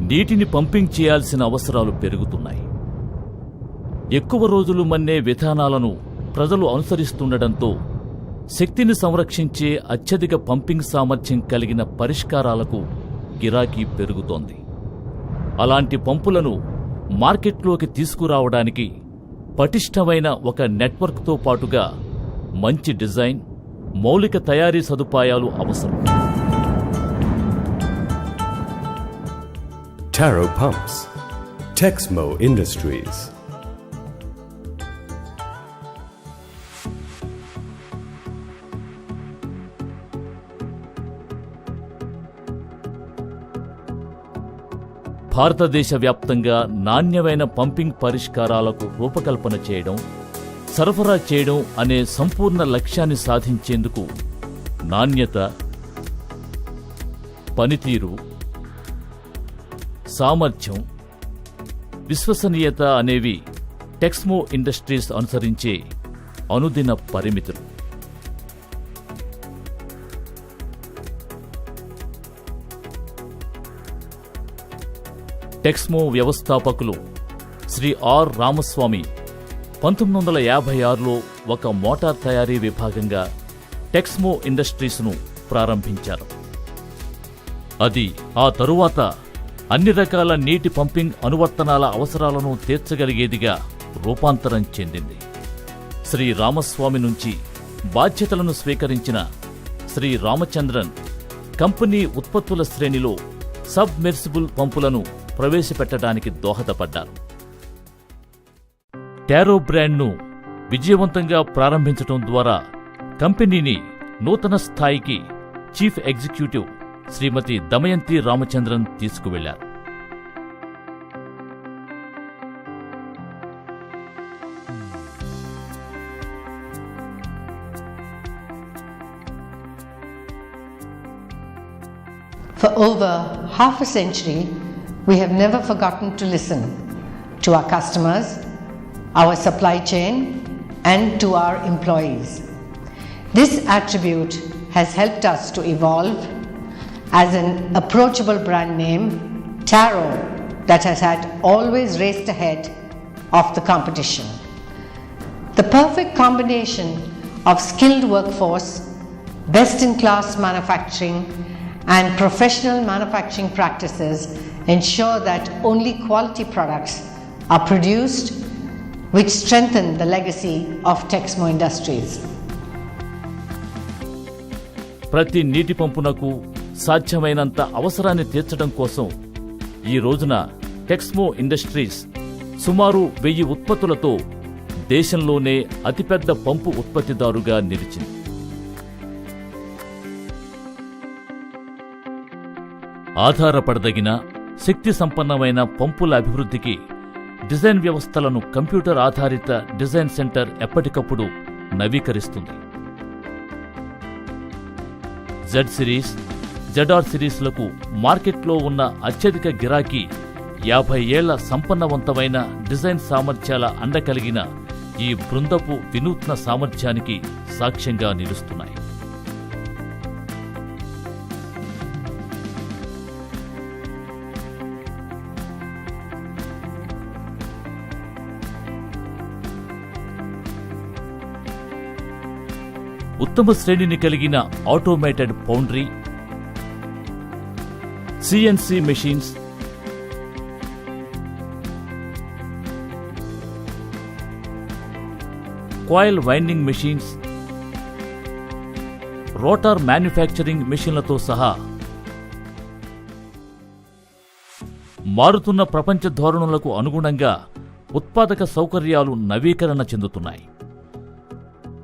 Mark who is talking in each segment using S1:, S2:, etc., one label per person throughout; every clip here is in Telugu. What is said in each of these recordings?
S1: నీటిని పంపింగ్ చేయాల్సిన అవసరాలు పెరుగుతున్నాయి. ఎక్కువ రోజులు మన్నే విధానాలను ప్రజలు అనుసరిస్తుండటంతో శక్తిని సంరక్షించే అత్యధిక పంపింగ్ సామర్థ్యం కలిగిన పరిష్కారాలకు గిరాకీ పెరుగుతోంది. అలాంటి పంపులను మార్కెట్లోకి తీసుకురావడానికి పటిష్టమైన ఒక నెట్వర్క్తో పాటుగా మంచి డిజైన్, మౌలిక తయారీ సదుపాయాలు అవసరం.
S2: Taro Pumps, Texmo Industries.
S1: భారతదేశ వ్యాప్తంగా నాణ్యమైన పంపింగ్ పరిష్కారాలకు రూపకల్పన చేయడం, సరఫరా చేయడం అనే సంపూర్ణ లక్ష్యాన్ని సాధించేందుకు నాణ్యత, పనితీరు, సామర్థ్యం, విశ్వసనీయత అనేవి టెక్స్మో ఇండస్ట్రీస్ అనుసరించే అనుదిన పరిమితులు. టెక్స్మో వ్యవస్థాపకులు శ్రీ ఆర్ రామస్వామి 1956లో ఒక మోటార్ తయారీ విభాగంగా టెక్స్మో ఇండస్ట్రీస్ను ప్రారంభించారు. అది ఆ తరువాత అన్ని రకాల నీటి పంపింగ్ అనువర్తనాల అవసరాలను తీర్చగలిగేదిగా రూపాంతరం చెందింది. శ్రీ రామస్వామి నుంచి బాధ్యతలను స్వీకరించిన శ్రీ రామచంద్రన్ కంపెనీ ఉత్పత్తుల శ్రేణిలో సబ్మెర్సిబుల్ పంపులను ప్రవేశపెట్టడానికి దోహదపడ్డారు. టారో బ్రాండ్ను విజయవంతంగా ప్రారంభించడం ద్వారా కంపెనీని నూతన స్థాయికి చీఫ్ ఎగ్జిక్యూటివ్ శ్రీమతి దమయంతి రామచంద్రన్ తీసుకువెళ్లారు.
S3: For over half a century, we have never forgotten to listen to our customers, our supply chain, and to our employees. This attribute has helped us to evolve as an approachable brand name, Taro, that has had always raced ahead of the competition. The perfect combination of skilled workforce, best-in-class manufacturing, and professional manufacturing practices ensure that only quality products are produced which strengthen the legacy of Texmo Industries.
S1: ప్రతి నీటి పంపునకు సాధ్యమైనంత అవసరాన్ని తీర్చడం కోసం ఈ రోజున టెక్స్మో ఇండస్ట్రీస్ సుమారు 1000 ఉత్పత్తులతో దేశంలోనే అతిపెద్ద పంపు ఉత్పత్తిదారుగా నిలిచింది. ఆధారపడదగిన శక్తి సంపన్నమైన పంపుల అభివృద్ధికి డిజైన్ వ్యవస్థలను కంప్యూటర్ ఆధారిత డిజైన్ సెంటర్ ఎప్పటికప్పుడు నవీకరిస్తుంది. జెడ్ సిరీస్, జెడ్ఆర్ సిరీస్లకు మార్కెట్లో ఉన్న అత్యధిక గిరాకీ 50 ఏళ్ల సంపన్నవంతమైన డిజైన్ సామర్థ్యాల అండ కలిగిన ఈ బృందపు వినూత్న సామర్థ్యానికి సాక్ష్యంగా నిలుస్తున్నాయి. ఉత్తమ శ్రేణిని కలిగిన automated foundry, CNC machines, coil winding machines, rotor manufacturing మెషీన్లతో సహా మారుతున్న ప్రపంచ ధోరణులకు అనుగుణంగా ఉత్పాదక సౌకర్యాలు నవీకరణ చెందుతున్నాయి.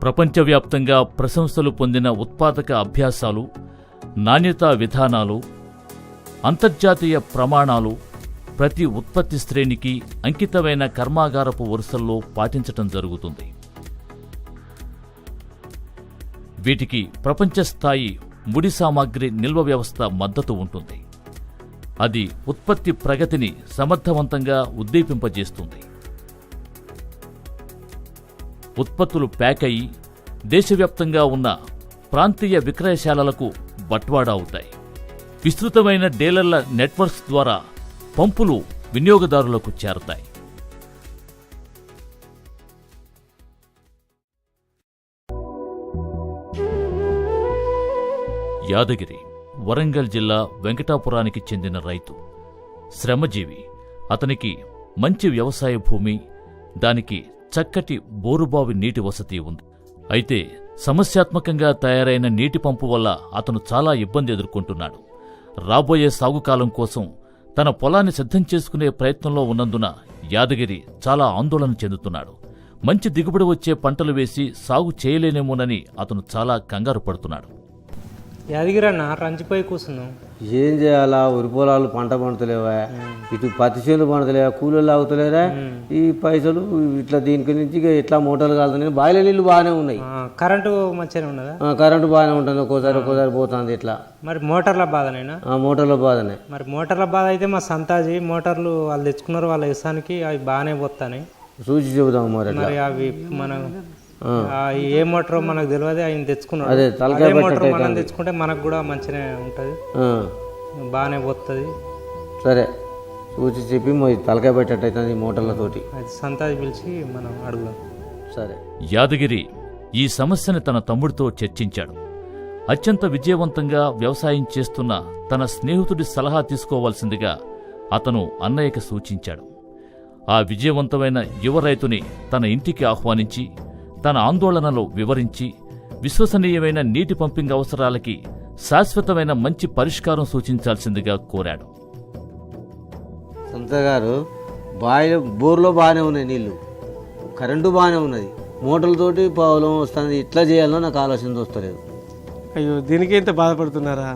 S1: ప్రపంచవ్యాప్తంగా ప్రశంసలు పొందిన ఉత్పాదక అభ్యాసాలు, నాణ్యతా విధానాలు, అంతర్జాతీయ ప్రమాణాలు ప్రతి ఉత్పత్తి శ్రేణికి అంకితమైన కర్మాగారపు వరుసల్లో పాటించటం జరుగుతుంది. వీటికి ప్రపంచ స్థాయి ముడి సామాగ్రి నిల్వ వ్యవస్థ మద్దతు ఉంటుంది. అది ఉత్పత్తి ప్రగతిని సమర్థవంతంగా ఉద్దీపింపజేస్తుంది. ఉత్పత్తులు ప్యాక్ అయి దేశవ్యాప్తంగా ఉన్న ప్రాంతీయ విక్రయశాలలకు బట్వాడా అవుతాయి. విస్తృతమైన డీలర్ల నెట్వర్క్స్ ద్వారా పంపులు వినియోగదారులకు చేరతాయి. యాదగిరి వరంగల్ జిల్లా వెంకటాపురానికి చెందిన రైతు. శ్రమజీవి. అతనికి మంచి వ్యవసాయ భూమి, దానికి చక్కటి బోరుబావి నీటి వసతి ఉంది. అయితే సమస్యాత్మకంగా తయారైన నీటి పంపు వల్ల అతను చాలా ఇబ్బంది ఎదుర్కొంటున్నాడు. రాబోయే సాగుకాలం కోసం తన పొలాన్ని సిద్ధం చేసుకునే ప్రయత్నంలో ఉన్నందున యాదగిరి చాలా ఆందోళన చెందుతున్నాడు. మంచి దిగుబడి వచ్చే పంటలు వేసి సాగు చేయలేనేమోనని అతను చాలా కంగారు పడుతున్నాడు.
S4: యాదగిరి అన్న రంచిపోయి కూర్చున్నాం.
S5: ఏం చేయాలా? ఉరి పొలాలు పంట పండుతలేవా, ఇటు పత్తి చేనులు పండుతలేవా, కూలీలు ఆగుతలేరా, ఈ పైసలు ఇట్లా దీనికి నుంచి ఇట్లా మోటార్లు కాలుతున్నాయి. బాయిల నీళ్ళు బాగానే ఉన్నాయి,
S4: కరెంటు మంచిగానే ఉన్నదా?
S5: కరెంటు బాగానే ఉంటుంది, ఒక్కోసారి పోతుంది ఇట్లా.
S4: మరి మోటార్ల బాధనేనా?
S5: మోటార్ల బాధనే.
S4: మరి మోటార్ల బాధ అయితే మా సంతాజీ మోటార్లు వాళ్ళు తెచ్చుకున్నారు, వాళ్ళ ఇసానికి అవి బాగానే పోతాయి.
S5: చూసి చెబుదాం మరి.
S4: అవి మనం ఏ మోటార్ మనకు తెలియదు, ఆయన తెచ్చుకున్నాడు.
S5: అదే
S4: మోటార్ మనం తెచ్చుకుంటే మనకు కూడా మంచిగా ఉంటుంది, బాగానే పోతుంది.
S5: సరే చూసి చెప్పి తలకాయ పెట్టేటైతుంది ఈ మోటార్లతోటి.
S4: అది సంతాజీ పిలిచి మనం అడుగుదాం.
S5: సరే.
S1: యాదగిరి ఈ సమస్యని తన తమ్ముడితో చర్చించాడు. అత్యంత విజయవంతంగా వ్యవసాయం చేస్తున్న తన స్నేహితుడి సలహా తీసుకోవాల్సిందిగా అతను అన్నయ్యకి సూచించాడు. ఆ విజయవంతమైన యువ రైతుని తన ఇంటికి ఆహ్వానించి తన ఆందోళనలో వివరించి విశ్వసనీయమైన నీటి పంపింగ్ అవసరాలకి శాశ్వతమైన మంచి పరిష్కారం సూచించాల్సిందిగా కోరాడు.
S5: సంత గారు, బోర్లో బాగానే ఉన్నాయి నీళ్లు, కరెంటు బాగానే ఉన్నది, మోటార్లతోటి పొలం వస్తుంది, ఇట్లా చేయాలో నాకు ఆలోచన వస్తలేదు.
S6: అయ్యో, దీనికి ఎంత బాధపడుతున్నారా?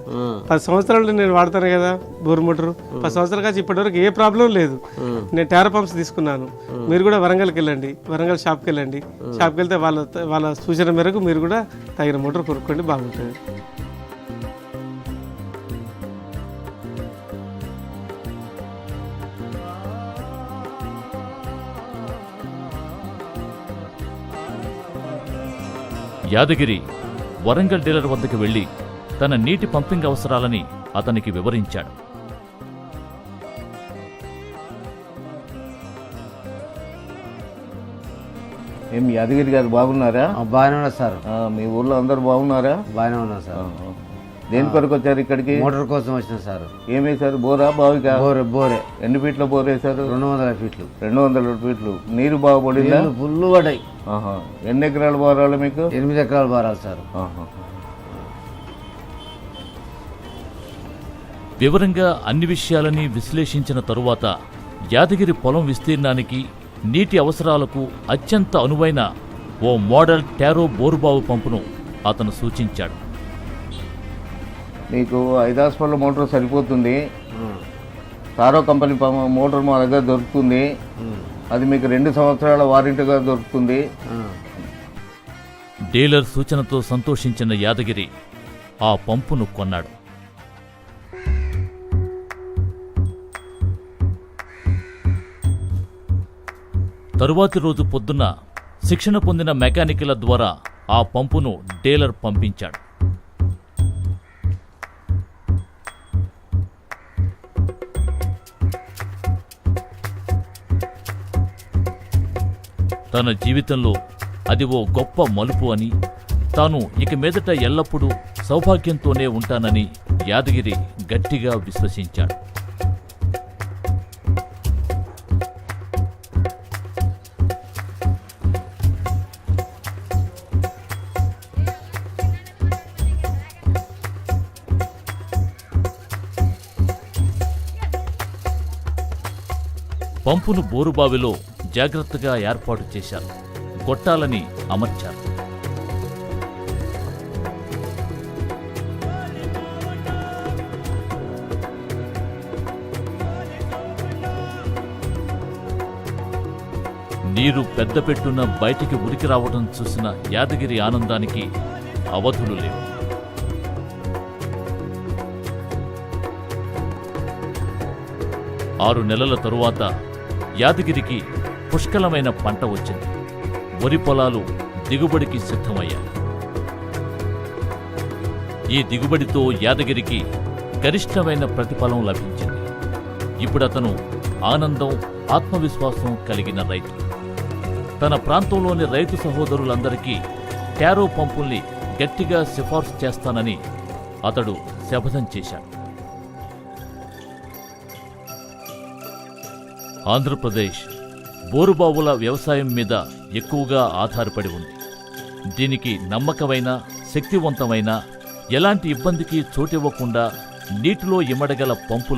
S6: 10 సంవత్సరాలు నేను వాడతాను కదా బోర్ మోటారు. 10 సంవత్సరాల కాచి ఇప్పటివరకు ఏ ప్రాబ్లం లేదు. నేను టారో పంప్స్ తీసుకున్నాను. మీరు కూడా వరంగల్కి వెళ్ళండి, వరంగల్ షాప్కి వెళ్ళండి. షాప్కి వెళ్తే వాళ్ళ సూచన మేరకు మీరు కూడా తగిన మోటార్ కొనుక్కోండి, బాగుంటుంది.
S1: యాదగిరి వరంగల్ డీలర్ వద్దకు వెళ్లి తన నీటి పంపింగ్ అవసరాలని అతనికి వివరించాడు.
S7: ఏం యాదగిరి గారు బాగున్నారా?
S5: బాగానే ఉన్నారు సార్.
S7: మీ ఊర్లో అందరు బాగున్నారా?
S5: బాగానే ఉన్నారు సార్.
S7: దేని కొరకు వచ్చారు ఇక్కడికి?
S5: మోటార్ కోసం వచ్చిన సార్.
S7: ఏం వేశారు? బోరా, బావికా?
S5: బోరే.
S7: ఎన్ని ఫీట్ల బోర్ వేశారు?
S5: 200 ఫీట్లు.
S7: 200 ఫీట్లు. నీరు బాగుపడిందా?
S5: ఫుల్ పడ్డాయి.
S7: ఎన్ని ఎకరాలు బోరాలు మీకు?
S5: 8 ఎకరాలు బారాలి సార్.
S1: వివరంగా అన్ని విషయాలని విశ్లేషించిన తరువాత యాదగిరి పొలం విస్తీర్ణానికి నీటి అవసరాలకు అత్యంత అనువైన ఓ మోడల్ టారో బోరుబావు పంపును అతను సూచించాడు.
S7: మీకు 5 హార్స్పవర్ల మోటార్ సరిపోతుంది. టారో కంపెనీ మోటార్ మా దగ్గర దొరుకుతుంది. అది మీకు 2 సంవత్సరాల వారంటీగా దొరుకుతుంది.
S1: డీలర్ సూచనతో సంతోషించిన యాదగిరి ఆ పంపును కొన్నాడు. తరువాతి రోజు పొద్దున్న శిక్షణ పొందిన మెకానికల ద్వారా ఆ పంపును డీలర్ పంపించాడు. తన జీవితంలో అది ఓ గొప్ప మలుపు అని, తాను ఇక మీదట ఎల్లప్పుడూ సౌభాగ్యంతోనే ఉంటానని యాదగిరి గట్టిగా విశ్వసించాడు. పంపును బోరుబావిలో జాగ్రత్తగా ఏర్పాటు చేశారు. గొట్టాలని అమర్చారు. నీరు పెద్ద పెట్టున బయటికి ఉరికి రావడం చూసిన యాదగిరి ఆనందానికి అవధులు లేవు. ఆరు నెలల తరువాత యాదగిరికి పుష్కలమైన పంట వచ్చింది. వరి పొలాలు దిగుబడికి సిద్ధమయ్యాయి. ఈ దిగుబడితో యాదగిరికి గరిష్టమైన ప్రతిఫలం లభించింది. ఇప్పుడతను ఆనందం, ఆత్మవిశ్వాసం కలిగిన రైతు. తన ప్రాంతంలోని రైతు సహోదరులందరికీ టారో పంపుల్ని గట్టిగా సిఫార్సు చేస్తానని అతడు శపథం చేశాడు. ఆంధ్రప్రదేశ్ బోరుబావుల వ్యవసాయం మీద ఎక్కువగా ఆధారపడి ఉంది. దీనికి నమ్మకమైన, శక్తివంతమైన, ఎలాంటి ఇబ్బందికి చోటివ్వకుండా నీటిలో ఇమడగల పంపులు